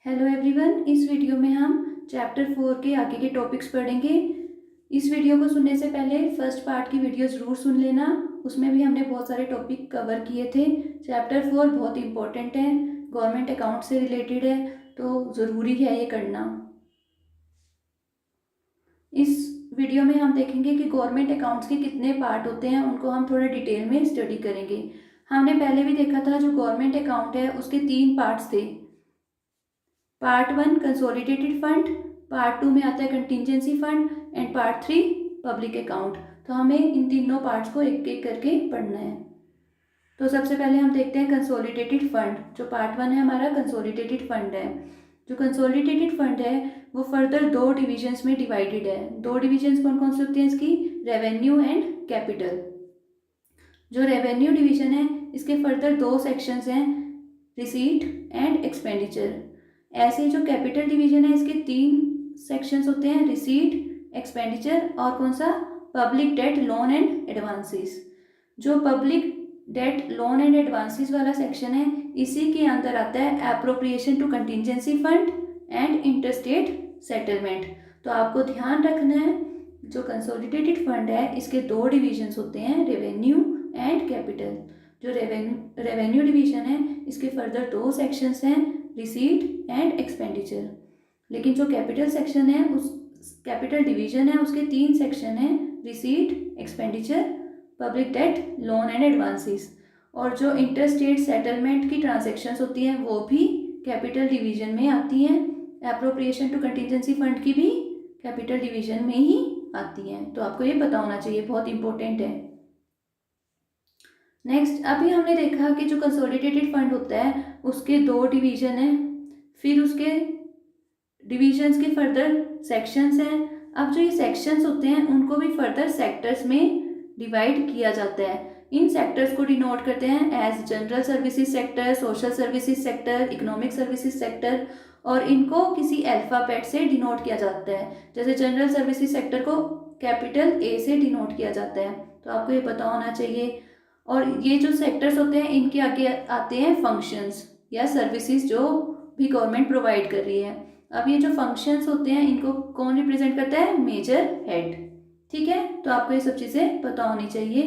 Hello everyone, इस video में हम चैप्टर 4 के आगे के टॉपिक्स पढ़ेंगे। इस वीडियो को सुनने से पहले फर्स्ट पार्ट की वीडियो ज़रूर सुन लेना। उसमें भी हमने बहुत सारे टॉपिक कवर किए थे। चैप्टर 4 बहुत इंपॉर्टेंट है, गवर्नमेंट अकाउंट से रिलेटेड है, तो ज़रूरी है ये करना। इस वीडियो में हम देखेंगे कि गवर्नमेंट अकाउंट्स के कितने पार्ट होते हैं, उनको हम थोड़ा डिटेल में स्टडी करेंगे। हमने पहले भी देखा था जो गवर्नमेंट अकाउंट है उसके 3 पार्ट्स थे। पार्ट 1 कंसोलिडेटेड फंड, पार्ट 2 में आता है contingency fund and part 3 public account. तो हमें इन तीनों पार्ट्स को एक एक करके पढ़ना है। तो सबसे पहले हम देखते हैं कंसोलिडेटेड फंड। जो पार्ट 1 है हमारा कंसोलिडेटेड फंड है। जो कंसोलिडेटेड फंड है वो फर्दर 2 डिविजन्स में डिवाइडेड है। 2 डिविजन्स कौन कौन से होते हैं इसकी? Revenue and capital. जो रेवेन्यू डिवीजन है इसके फर्दर 2 सेक्शंस हैं, रिसीट एंड एक्सपेंडिचर। ऐसे जो कैपिटल डिवीजन है इसके 3 सेक्शंस होते हैं, रिसीट, एक्सपेंडिचर और कौन सा? Public debt, loan and advances. जो public debt, loan and advances वाला सेक्शन है इसी के अंदर आता है appropriation to contingency fund and interstate settlement. तो आपको ध्यान रखना है जो कंसोलिडेटेड फंड है इसके 2 डिविजन्स होते हैं, रेवेन्यू एंड कैपिटल। जो रेवेन्यू डिवीजन है इसके फर्दर 2 सेक्शंस हैं, रिसीट एंड एक्सपेंडिचर। लेकिन जो कैपिटल सेक्शन है उस कैपिटल डिवीजन है उसके 3 सेक्शन हैं, receipt, expenditure, public debt, loan and advances. और जो इंटरस्टेट सेटलमेंट की ट्रांजैक्शंस होती हैं वो भी कैपिटल डिवीजन में आती हैं। एप्रोप्रिएशन टू कंटिजेंसी फंड की भी कैपिटल डिवीजन में ही आती हैं। तो आपको ये पता होना चाहिए, बहुत इंपॉर्टेंट है। नेक्स्ट, अभी हमने देखा कि जो कंसोलिडेटेड फंड होता है उसके 2 डिवीजन हैं, फिर उसके डिविजन्स के फर्दर सेक्शंस हैं। अब जो ये सेक्शंस होते हैं उनको भी फर्दर सेक्टर्स में डिवाइड किया जाता है। इन सेक्टर्स को डिनोट करते हैं as general services sector, social services sector, economic services sector, और इनको किसी अल्फाबेट से डिनोट किया जाता है। जैसे जनरल सर्विसेज सेक्टर को कैपिटल ए से डिनोट किया जाता है, तो आपको ये पता होना चाहिए। और ये जो सेक्टर्स होते हैं इनके आगे आते हैं फंक्शंस या सर्विसेज जो भी गवर्नमेंट प्रोवाइड कर रही है। अब ये जो फंक्शंस होते हैं इनको कौन रिप्रेजेंट करता है? Major head. ठीक है, तो आपको ये सब चीज़ें पता होनी चाहिए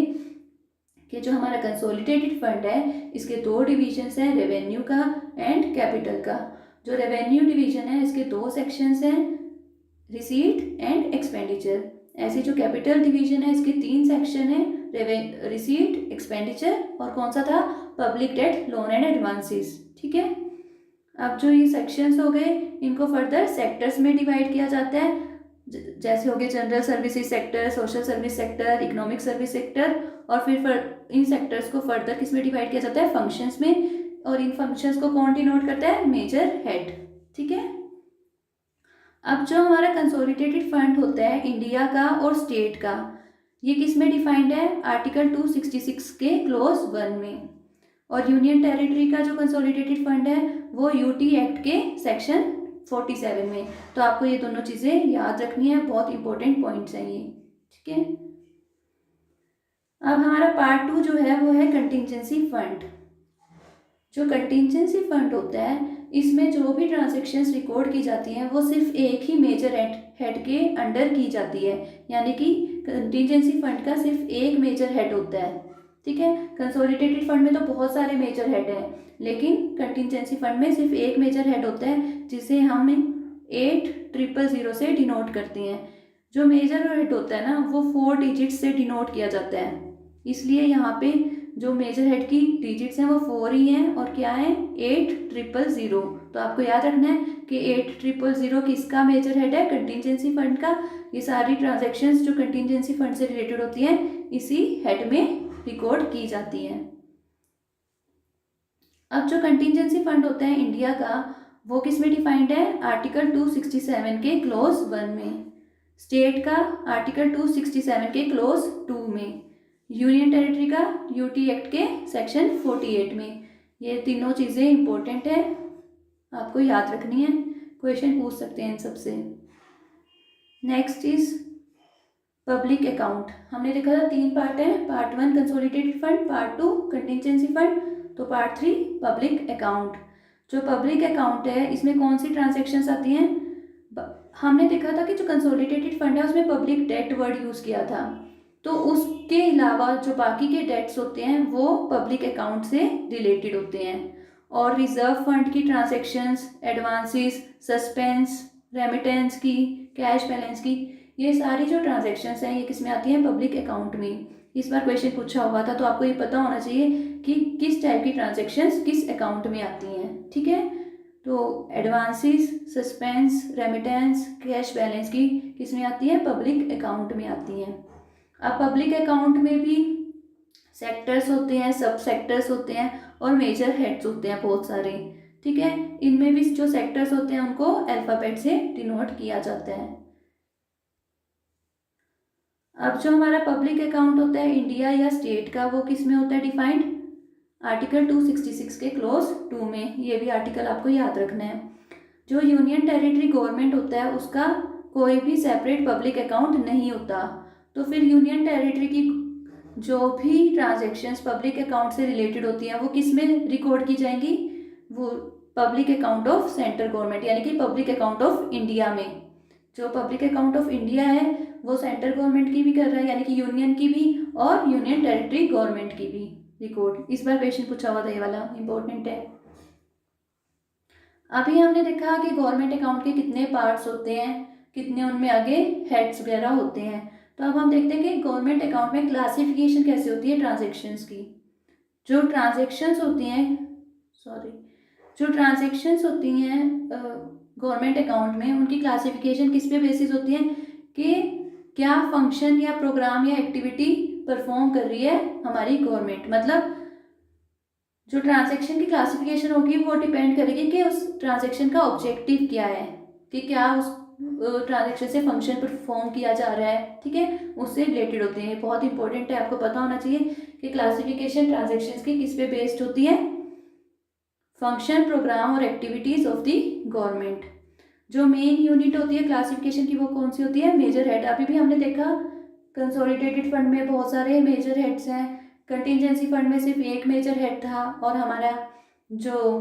कि जो हमारा कंसोलिडेटेड फंड है इसके 2 डिविजन्स हैं, रेवेन्यू का एंड कैपिटल का। जो रेवेन्यू डिवीजन है इसके 2 सेक्शंस हैं, रिसीट एंड एक्सपेंडिचर। ऐसे जो कैपिटल डिवीजन है इसके 3 सेक्शन हैं, रिसीट, एक्सपेंडिचर और कौन सा था? Public debt, loan and advances. ठीक है, अब जो ये सेक्शंस हो गए इनको फर्दर सेक्टर्स में डिवाइड किया जाता है। जैसे हो गए general services sector, social service sector, economic service sector, और फिर इन सेक्टर्स को फर्दर किस में डिवाइड किया जाता है? फंक्शंस में। और इन फंक्शंस को कौन डिनोट करता है? Major head. ठीक है, अब जो हमारा कंसोलिडेटेड फंड होता है इंडिया का और स्टेट का, ये किस में डिफाइंड है? आर्टिकल 266 के क्लोज 1 में। और यूनियन टेरिटरी का जो कंसोलिडेटेड फंड है वो यूटी एक्ट के सेक्शन 47 में। तो आपको ये दोनों चीज़ें याद रखनी है, बहुत इंपॉर्टेंट पॉइंट्स हैं ये। ठीक है, अब हमारा पार्ट 2 जो है वो है कंटिजेंसी फंड। जो कंटिजेंसी फंड होता है इसमें जो भी ट्रांजेक्शन्स रिकॉर्ड की जाती हैं वो सिर्फ एक ही मेजर हेड के अंडर की जाती है, यानी कि कंटिजेंसी फंड का सिर्फ एक मेजर हेड होता है। ठीक है, कंसोलिडेटेड फंड में तो बहुत सारे मेजर हेड हैं, लेकिन कंटिजेंसी फंड में सिर्फ एक मेजर हेड होता है जिसे हम 8000 से डिनोट करते हैं। जो मेजर हेड होता है ना वो 4 डिजिट से डिनोट किया जाता है, इसलिए यहाँ पे जो मेजर हेड की डिजिट्स हैं वो 4 ही हैं और क्या है? 8000। तो आपको याद रखना है कि 8000 किसका मेजर हेड है? कंटिजेंसी फंड का। ये सारी ट्रांजैक्शंस जो कंटिजेंसी फंड से रिलेटेड होती हैं इसी हेड में रिकॉर्ड की जाती हैं। अब जो कंटिजेंसी फंड होता है इंडिया का वो किस में डिफाइंड है? आर्टिकल 267 के क्लोज 1 में। स्टेट का आर्टिकल 267 के क्लोज 2 में। यूनियन टेरिटरी का यूटी एक्ट के सेक्शन 48 में। ये तीनों चीज़ें इंपॉर्टेंट है, आपको याद रखनी है, क्वेश्चन पूछ सकते हैं इन सबसे। Next is public account. हमने देखा था 3 पार्ट है, part 1 consolidated fund, part 2 contingency fund, तो पार्ट 3 पब्लिक अकाउंट। जो पब्लिक अकाउंट है इसमें कौन सी ट्रांजेक्शन्स आती हैं? हमने देखा था कि जो कंसोलिडेटेड फंड है उसमें पब्लिक डेट वर्ड यूज़ किया था, तो उसके अलावा जो बाकी के डेट्स होते हैं वो पब्लिक अकाउंट से रिलेटेड होते हैं। और रिजर्व फंड की ट्रांजेक्शन्स, एडवांसेस, सस्पेंस, रेमिटेंस की, कैश बैलेंस की, ये सारी जो ट्रांजेक्शन्स हैं ये किस में आती हैं? पब्लिक अकाउंट में। इस बार क्वेश्चन पूछा हुआ था, तो आपको ये पता होना चाहिए कि किस टाइप की ट्रांजेक्शन्स किस अकाउंट में आती हैं। ठीक है, तो advances, suspense, remittance, cash balance की किस में आती है? पब्लिक अकाउंट में आती हैं। अब पब्लिक अकाउंट में भी सेक्टर्स होते हैं, सब सेक्टर्स होते हैं और मेजर हेड्स होते हैं बहुत सारे। ठीक है, इनमें भी जो सेक्टर्स होते हैं उनको अल्फाबेट से डिनोट किया जाता है। अब जो हमारा पब्लिक अकाउंट होता है इंडिया या स्टेट का, वो किस में होता है डिफाइंड? आर्टिकल 266 के क्लॉज 2 में। ये भी आर्टिकल आपको याद रखना है। जो यूनियन टेरिटरी गवर्नमेंट होता है उसका कोई भी सेपरेट पब्लिक अकाउंट नहीं होता, तो फिर यूनियन टेरिटरी की जो भी ट्रांजेक्शन्स पब्लिक अकाउंट से रिलेटेड होती हैं वो किस में रिकॉर्ड की जाएंगी? वो public account of central government यानी कि पब्लिक अकाउंट ऑफ इंडिया में। जो पब्लिक अकाउंट ऑफ इंडिया है वो सेंट्रल गवर्नमेंट की भी कर रहा है यानी कि यूनियन की भी और यूनियन टेरिटरी गवर्नमेंट की भी रिकॉर्ड। इस बार क्वेश्चन पूछा हुआ था, ये वाला इंपॉर्टेंट है। अभी हमने देखा कि गवर्नमेंट अकाउंट के कितने पार्ट्स होते हैं, कितने उनमें आगे हेड्स वगैरह होते हैं। तो अब हम देखते हैं कि गवर्नमेंट अकाउंट में क्लासिफिकेशन कैसे होती है ट्रांजेक्शन्स की। जो ट्रांजेक्शन्स होती हैं गवर्नमेंट अकाउंट में, उनकी क्लासिफिकेशन किस पे बेसिस होती है कि क्या फंक्शन या प्रोग्राम या एक्टिविटी परफॉर्म कर रही है हमारी गवर्नमेंट। मतलब जो ट्रांजैक्शन की क्लासिफिकेशन होगी वो डिपेंड करेगी कि उस ट्रांजैक्शन का ऑब्जेक्टिव क्या है, कि क्या उस ट्रांजैक्शन से फंक्शन परफॉर्म किया जा रहा है। ठीक है, उससे रिलेटेड होते हैं। बहुत इंपॉर्टेंट है, आपको पता होना चाहिए कि क्लासिफिकेशन ट्रांजैक्शंस की किस पे बेस्ड होती है? फंक्शन, प्रोग्राम और एक्टिविटीज ऑफ द गवर्नमेंट। जो मेन यूनिट होती है क्लासिफिकेशन की वो कौन सी होती है? Major head. अभी भी हमने देखा कंसोलिडेटेड फंड में बहुत सारे मेजर हेड्स हैं, कंटिजेंसी फंड में सिर्फ एक मेजर हेड था, और हमारा जो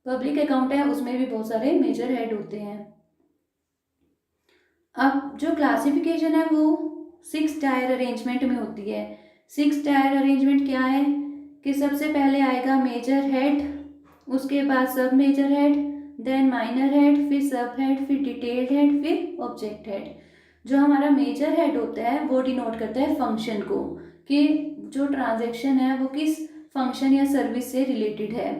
पब्लिक अकाउंट है उसमें भी बहुत सारे मेजर हेड होते हैं। अब जो क्लासिफिकेशन है वो 6 टायर अरेंजमेंट में होती है। 6 टायर अरेंजमेंट क्या है कि सबसे पहले आएगा मेजर हेड, उसके बाद sub major head, then minor head, फिर सब हेड, फिर डिटेल्ड हेड, फिर ऑब्जेक्ट हेड। जो हमारा मेजर हेड होता है वो डिनोट करता है फंक्शन को, कि जो ट्रांजैक्शन है वो किस फंक्शन या सर्विस से रिलेटेड है।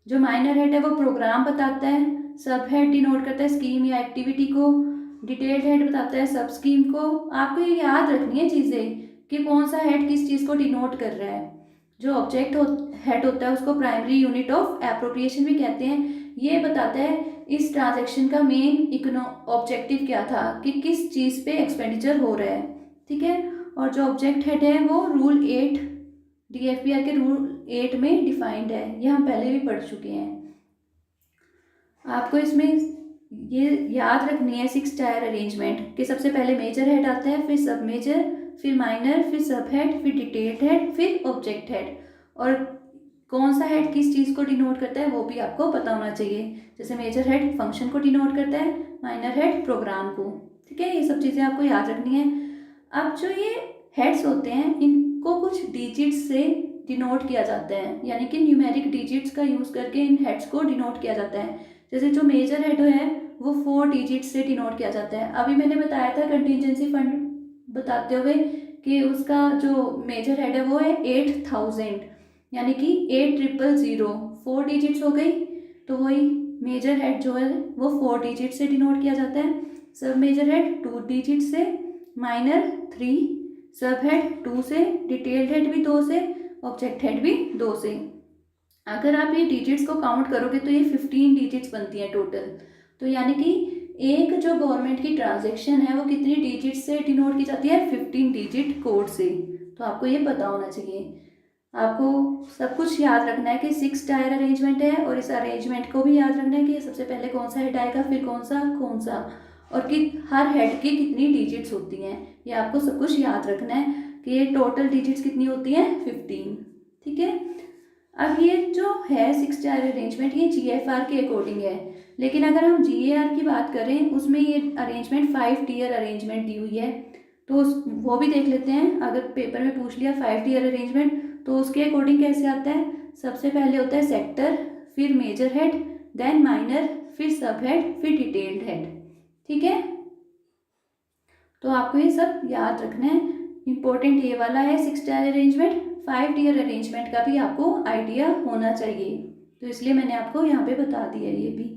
जो माइनर हेड है वो प्रोग्राम बताता है, सब हेड डिनोट करता है स्कीम या एक्टिविटी को, डिटेल्ड हेड बताता है सब स्कीम को। आपको ये याद रखनी है चीज़ें कि कौन सा हेड किस चीज़ को डिनोट कर रहा है। जो ऑब्जेक्ट हेड होता है उसको प्राइमरी यूनिट ऑफ एप्रोप्रिएशन भी कहते हैं। ये बताता है इस ट्रांजैक्शन का मेन ऑब्जेक्टिव क्या था, कि किस चीज़ पे एक्सपेंडिचर हो रहा है। ठीक है, और जो ऑब्जेक्ट हेड है वो रूल 8 DFPR के रूल 8 में डिफाइंड है। ये हम पहले भी पढ़ चुके हैं। आपको इसमें ये याद रखनी है 6 टायर अरेंजमेंट, कि सबसे पहले मेजर हेड आता है, फिर सब मेजर, फिर माइनर, फिर सब हेड, फिर डिटेल्ड हेड, फिर ऑब्जेक्ट हेड। और कौन सा हेड किस चीज़ को डिनोट करता है वो भी आपको पता होना चाहिए। जैसे मेजर हेड फंक्शन को डिनोट करता है, माइनर हेड प्रोग्राम को। ठीक है, ये सब चीज़ें आपको याद रखनी है। अब जो ये हेड्स होते हैं इनको कुछ डिजिट्स से डिनोट किया जाता है, यानी कि न्यूमेरिक डिजिट्स का यूज़ करके इन हेड्स को डिनोट किया जाता है। जैसे जो मेजर हेड है वो 4 डिजिट्स से डिनोट किया जाता है। अभी मैंने बताया था कंटिजेंसी फंड बताते हुए कि उसका जो मेजर हेड है वो है 8000, यानी कि 8000, 4 डिजिट्स हो गई। तो वही मेजर हेड जो है वो 4 डिजिट से डिनोट किया जाता है, सब मेजर हेड 2 डिजिट से, माइनर 3, सब हेड 2 से, डिटेल्ड हेड भी 2 से, ऑब्जेक्ट हेड भी 2 से। अगर आप ये डिजिट्स को काउंट करोगे तो ये 15 डिजिट्स बनती हैं टोटल। तो यानी कि एक जो गवर्नमेंट की ट्रांजैक्शन है वो कितनी डिजिट से डिनोट की जाती है? 15 डिजिट कोड से। तो आपको ये पता होना चाहिए। आपको सब कुछ याद रखना है कि 6 टायर अरेंजमेंट है, और इस अरेंजमेंट को भी याद रखना है कि सबसे पहले कौन सा हेड आएगा, फिर कौन सा, और कि हर हेड की कितनी डिजिट्स होती हैं। ये आपको सब कुछ याद रखना है कि ये टोटल डिजिट्स कितनी होती हैं? 15। ठीक है, अब ये जो है 6 टायर अरेंजमेंट ये GFR के अकॉर्डिंग है, लेकिन अगर हम GAR की बात करें उसमें ये अरेंजमेंट 5 टियर अरेंजमेंट दी हुई है। तो वो भी देख लेते हैं। अगर पेपर में पूछ लिया 5 टियर अरेंजमेंट तो उसके अकॉर्डिंग कैसे आता है। सबसे पहले होता है सेक्टर, फिर मेजर हेड, देन माइनर, फिर सब हेड, फिर डिटेल्ड हेड। ठीक है, तो आपको ये सब याद रखना है। इंपॉर्टेंट ये वाला है 6 टायर अरेंजमेंट। 5 टियर अरेंजमेंट का भी आपको आइडिया होना चाहिए, तो इसलिए मैंने आपको यहाँ पे बता दिया ये भी।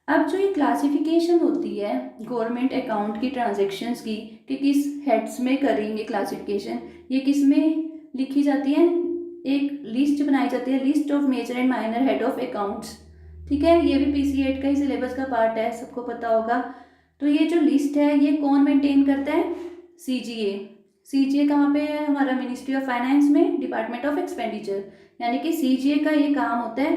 अब जो ये क्लासिफिकेशन होती है गवर्नमेंट अकाउंट की ट्रांजैक्शंस की कि किस हेड्स में करेंगे क्लासिफिकेशन, ये किस में लिखी जाती है। एक लिस्ट बनाई जाती है, list of major and minor head of accounts. ठीक है, ये भी PC8 का ही सिलेबस का पार्ट है, सबको पता होगा। तो ये जो लिस्ट है ये कौन मेंटेन करता है, CGA। CGA कहाँ पे है, हमारा मिनिस्ट्री ऑफ फाइनेंस में, डिपार्टमेंट ऑफ एक्सपेंडिचर। यानी कि CGA का ये काम होता है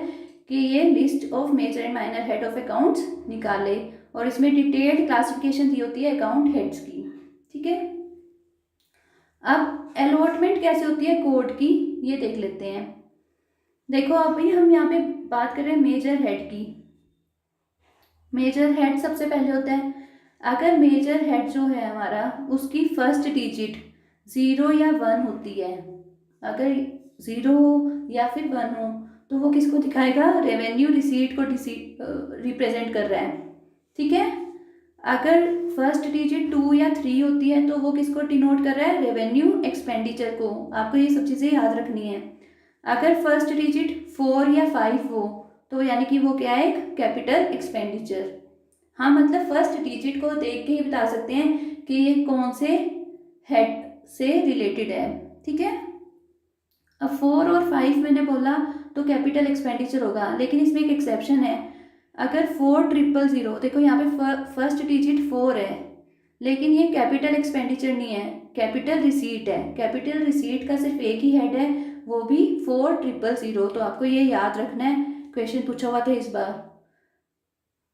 कि ये list of major and minor head of accounts निकाले, और इसमें डिटेल्ड क्लासिफिकेशन दी होती है अकाउंट हेड्स की। ठीक है, अब अलॉटमेंट कैसे होती है कोड की, ये देख लेते हैं। देखो अभी हम यहाँ पे बात कर रहे हैं मेजर हेड की। मेजर हेड सबसे पहले होता है, अगर मेजर हेड जो है हमारा उसकी फर्स्ट डिजिट 0 या 1 होती है, अगर 0 या फिर 1 हो तो वो किसको दिखाएगा, रेवेन्यू रिसीट को रिप्रेजेंट कर रहा है। ठीक है, अगर फर्स्ट डिजिट 2 या 3 होती है तो वो किसको डिनोट कर रहा है, रेवेन्यू एक्सपेंडिचर को। आपको ये सब चीज़ें याद रखनी है। अगर फर्स्ट डिजिट 4 या 5 हो तो यानी कि वो क्या है, एक कैपिटल एक्सपेंडिचर। हाँ, मतलब फर्स्ट डिजिट को देख के ही बता सकते हैं कि ये कौन से हेड से रिलेटेड है। ठीक है, अब 4 और 5 मैंने बोला तो कैपिटल एक्सपेंडिचर होगा, लेकिन इसमें एक एक्सेप्शन है। अगर 4000, देखो यहाँ पे फर्स्ट डिजिट 4 है लेकिन ये कैपिटल एक्सपेंडिचर नहीं है, कैपिटल रिसीट है। कैपिटल रिसीट का सिर्फ एक ही हेड है, वो भी 4000। तो आपको ये याद रखना है, क्वेश्चन पूछा हुआ था इस बार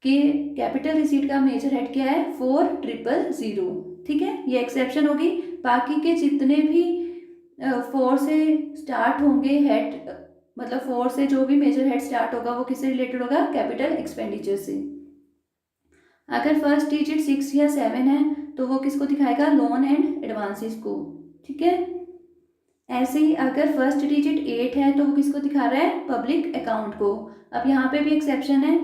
कि कैपिटल रिसीट का मेजर हेड क्या है, 4000। ठीक है, ये एक्सेप्शन होगी। बाकी के जितने भी 4 से स्टार्ट होंगे हेड, मतलब 4 से जो भी मेजर हेड स्टार्ट होगा वो किससे रिलेटेड होगा, कैपिटल एक्सपेंडिचर से। अगर फर्स्ट डिजिट 6 या 7 है तो वो किसको दिखाएगा, लोन एंड एडवांसेस को। ठीक है, ऐसे ही अगर फर्स्ट डिजिट 8 है तो वो किसको दिखा रहा है, पब्लिक अकाउंट को। अब यहाँ पे भी एक्सेप्शन है,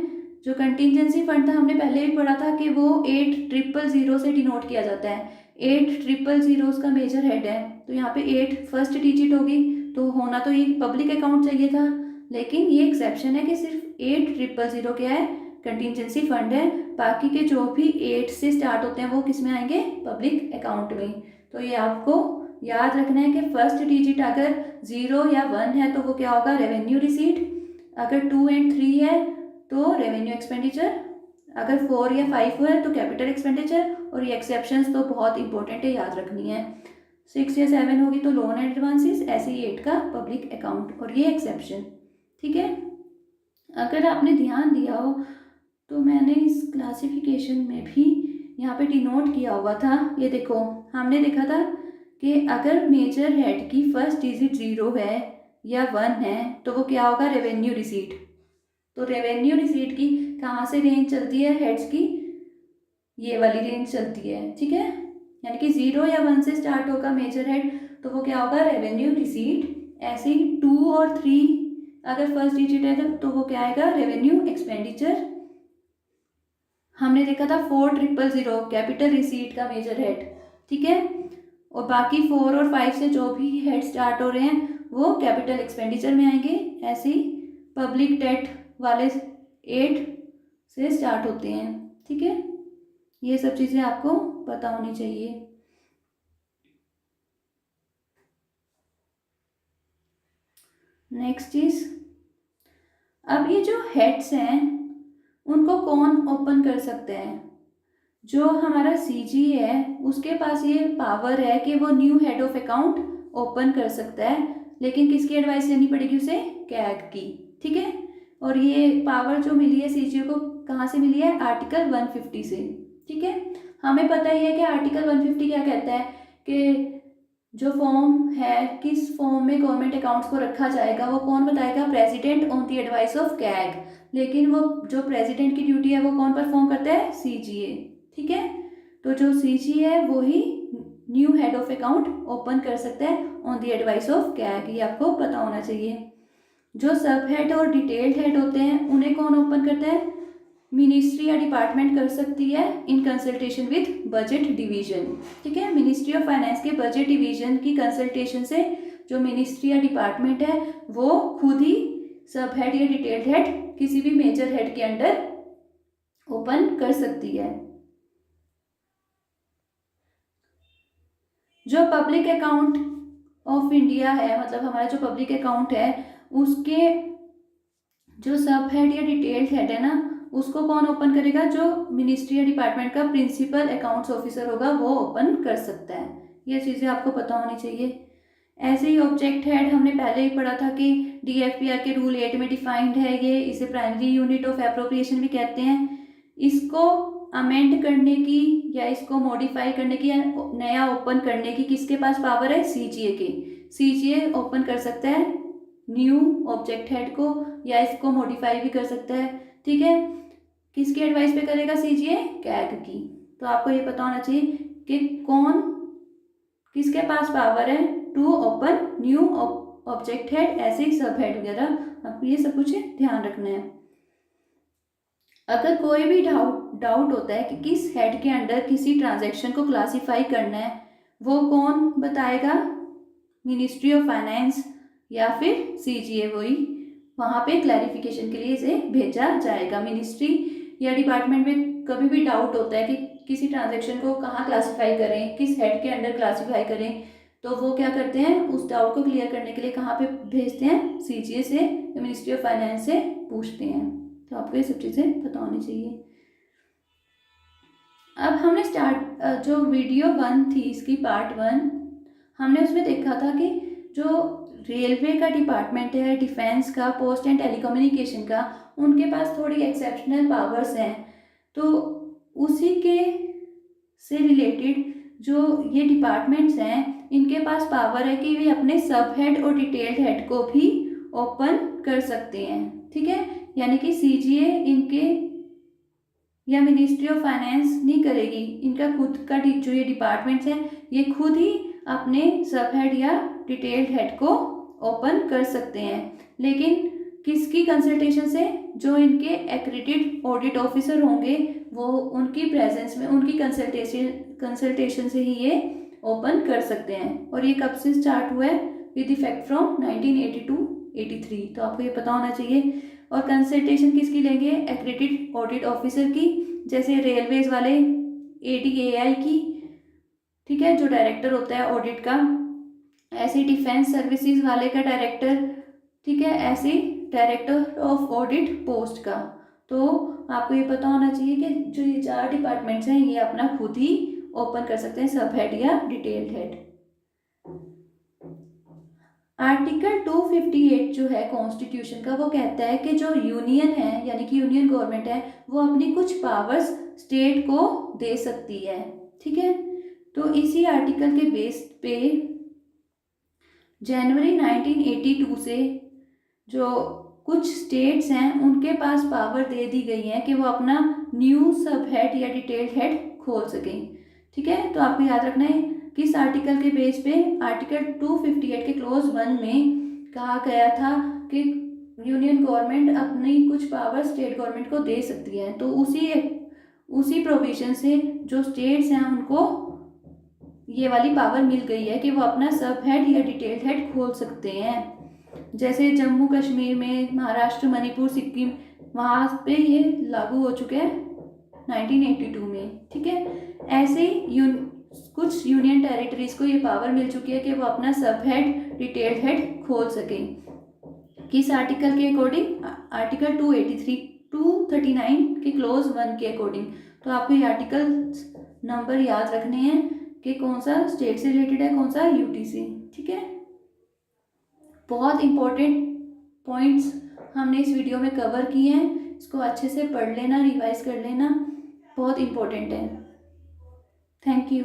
जो कंटिजेंसी फंड था हमने पहले भी पढ़ा था कि वो 8000 से डिनोट किया जाता है। 8000 उसका मेजर हेड है, तो यहाँ पे 8 फर्स्ट डिजिट होगी, तो होना तो ये पब्लिक अकाउंट चाहिए था, लेकिन ये एक्सेप्शन है कि सिर्फ 8000 क्या है, कंटिजेंसी फंड है। बाकी के जो भी 8 से स्टार्ट होते हैं वो किस में आएंगे, पब्लिक अकाउंट में। तो ये आपको याद रखना है कि फर्स्ट डिजिट अगर 0 या 1 है तो वो क्या होगा, रेवेन्यू रिसीट। अगर 2 एंड 3 है तो रेवेन्यू एक्सपेंडिचर। अगर 4 या 5 है तो कैपिटल एक्सपेंडिचर। और ये एक्सेप्शंस तो बहुत इंपॉर्टेंट है, याद रखनी है। 6 या 7 होगी तो लोन एंड एडवांसेस, ऐसे ही 8 का पब्लिक अकाउंट, और ये एक्सेप्शन। ठीक है, अगर आपने ध्यान दिया हो तो मैंने इस क्लासिफिकेशन में भी यहाँ पे डिनोट किया हुआ था। ये देखो, हमने देखा था कि अगर मेजर हेड की फर्स्ट डिजिट 0 है या 1 है तो वो क्या होगा, रेवेन्यू रिसीट। तो रेवेन्यू रिसीट की कहाँ से रेंज चलती है हेड्स की, ये वाली रेंज चलती है। ठीक है, यानी कि 0 या 1 से स्टार्ट होगा मेजर हेड तो वो क्या होगा, रेवेन्यू रिसीट। ऐसे ही 2 और 3 अगर फर्स्ट डिजिट है तो वो क्या आएगा, रेवेन्यू एक्सपेंडिचर। हमने देखा था 4000 कैपिटल रिसीट का मेजर हेड। ठीक है, और बाकी 4 और 5 से जो भी हेड स्टार्ट हो रहे हैं वो कैपिटल एक्सपेंडिचर में आएंगे। ऐसे ही पब्लिक डेट वाले 8 से स्टार्ट होते हैं। ठीक है, ये सब चीज़ें आपको पता होनी चाहिए। नेक्स्ट चीज़, अब ये जो हेड्स हैं उनको कौन ओपन कर सकते हैं, जो हमारा CG है उसके पास ये पावर है कि वो new head of account open कर सकता है, लेकिन किसकी एडवाइस लेनी पड़ेगी उसे, कैग की। ठीक है, और ये पावर जो मिली है CG को कहाँ से मिली है, आर्टिकल 150 से। ठीक है, हमें पता ही है कि आर्टिकल 150 क्या कहता है कि जो फॉर्म है, किस फॉर्म में गवर्नमेंट अकाउंट्स को रखा जाएगा वो कौन बताएगा? President on the advice of CAG. लेकिन वो जो प्रेसिडेंट की ड्यूटी है वो कौन परफॉर्म करता है? सीजीए। ठीक है, तो जो सीजीए है वो ही new head of account open कर सकता है on the advice of CAG, ये आपको पता होना चाहिए। जो सब हेड और डिटेल्ड हेड होते हैं उन्हें कौन ओपन करता है? मिनिस्ट्री या डिपार्टमेंट कर सकती है in consultation with budget division. ठीक है, मिनिस्ट्री ऑफ फाइनेंस के बजट डिवीजन की कंसल्टेशन से जो मिनिस्ट्री या डिपार्टमेंट है वो खुद ही सब हेड या डिटेल्ड हेड किसी भी मेजर हेड के अंडर ओपन कर सकती है। जो पब्लिक अकाउंट ऑफ इंडिया है, मतलब हमारा जो पब्लिक अकाउंट है, उसके जो सब हेड या डिटेल्ड हेड है ना, उसको कौन ओपन करेगा? जो मिनिस्ट्री या डिपार्टमेंट का प्रिंसिपल अकाउंट्स ऑफिसर होगा वो ओपन कर सकता है। ये चीज़ें आपको पता होनी चाहिए। ऐसे ही ऑब्जेक्ट हेड हमने पहले ही पढ़ा था कि DFPR के रूल 8 में डिफाइंड है ये, इसे प्राइमरी यूनिट ऑफ एप्रोप्रिएशन भी कहते हैं। इसको अमेंड करने की या इसको मॉडिफाई करने की या नया ओपन करने की किसके पास पावर है? सीजीए के। सीजीए ओपन कर सकता है न्यू ऑब्जेक्ट हेड को या इसको मॉडिफाई भी कर सकता है। ठीक है, किसकी एडवाइस पे करेगा? सीजीए, कैग की। तो आपको ये पता होना चाहिए कि कौन किसके पास पावर है to open new object head, ऐसे ही सब हेड वगैरह, आपको ये सब कुछ ध्यान रखना है। अगर कोई भी डाउट होता है कि किस हेड के अंडर किसी ट्रांजैक्शन को क्लासिफाई करना है, वो कौन बताएगा? मिनिस्ट्री ऑफ फाइनेंस या फिर सीजीए, वही वहाँ पे क्लैरिफिकेशन के लिए इसे भेजा जाएगा। मिनिस्ट्री या डिपार्टमेंट में कभी भी डाउट होता है कि किसी ट्रांजैक्शन को कहाँ क्लासिफाई करें, किस हेड के अंडर क्लासिफाई करें, तो वो क्या करते हैं? उस डाउट को क्लियर करने के लिए कहाँ पे भेजते हैं? सीजीए से, मिनिस्ट्री ऑफ फाइनेंस से पूछते हैं। तो आपको ये सब चीज़ें पता होनी चाहिए। अब हमने जो वीडियो 1 थी इसकी पार्ट 1, हमने उसमें देखा था कि जो रेलवे का डिपार्टमेंट है, डिफेंस का, पोस्ट एंड टेलीकम्युनिकेशन का, उनके पास थोड़ी एक्सेप्शनल पावर्स हैं। तो उसी के से रिलेटेड जो ये डिपार्टमेंट्स हैं, इनके पास पावर है कि वे अपने सब हेड और डिटेल्ड हेड को भी ओपन कर सकते हैं। ठीक है, यानी कि सीजीए इनके या मिनिस्ट्री ऑफ फाइनेंस नहीं करेगी, इनका खुद का जो ये डिपार्टमेंट्स हैं ये खुद ही अपने सब हेड या डिटेल्ड हेड को ओपन कर सकते हैं। लेकिन किसकी कंसल्टेशन से? जो इनके एक्रेडिटेड ऑडिट ऑफिसर होंगे वो उनकी प्रेजेंस में, उनकी कंसल्टेशन से ही ये ओपन कर सकते हैं। और ये कब से स्टार्ट हुआ है? With effect from 1982-83। तो आपको ये पता होना चाहिए। और कंसल्टेशन किसकी लेंगे? एक्रेडिटेड ऑडिट ऑफिसर की, जैसे रेलवेज वाले ADAI की। ठीक है, जो डायरेक्टर होता है ऑडिट का। ऐसे डिफेंस सर्विसेज वाले का डायरेक्टर। ठीक है, ऐसे डायरेक्टर ऑफ ऑडिट पोस्ट का। तो आपको ये पता होना चाहिए कि जो ये 4 डिपार्टमेंट्स हैं ये अपना खुद ही ओपन कर सकते हैं सब हेड या डिटेल्ड हेड। आर्टिकल 258 जो है कॉन्स्टिट्यूशन का, वो कहता है कि जो यूनियन है यानी कि यूनियन गवर्नमेंट है वो अपनी कुछ पावर्स स्टेट को दे सकती है। ठीक है, तो इसी आर्टिकल के बेस पे जनवरी 1982 से जो कुछ स्टेट्स हैं उनके पास पावर दे दी गई है कि वो अपना न्यू सब हेड या डिटेल्ड हेड खोल सकें। ठीक है, तो आपको याद रखना है किस आर्टिकल के बेस पे? आर्टिकल 258 के क्लोज 1 में कहा गया था कि यूनियन गवर्नमेंट अपनी कुछ पावर स्टेट गवर्नमेंट को दे सकती है। तो उसी प्रोविजन से जो स्टेट्स हैं उनको ये वाली पावर मिल गई है कि वो अपना सब हेड या डिटेल्ड हेड खोल सकते हैं। जैसे जम्मू कश्मीर में, महाराष्ट्र, मणिपुर, सिक्किम, वहाँ पे ये लागू हो चुके हैं 1982 में। ठीक है, ऐसे कुछ यूनियन टेरिटरीज को ये पावर मिल चुकी है कि वो अपना सब हेड डिटेल्ड हेड खोल सकें। किस आर्टिकल के अकॉर्डिंग? आर्टिकल 239 के क्लोज 1 के अकॉर्डिंग। तो आपको ये आर्टिकल नंबर याद रखने हैं कि कौन सा स्टेट से रिलेटेड है, कौन सा यूटी से। ठीक है, बहुत इंपॉर्टेंट पॉइंट्स हमने इस वीडियो में कवर किए हैं, इसको अच्छे से पढ़ लेना, रिवाइज कर लेना, बहुत इंपॉर्टेंट है। Thank you.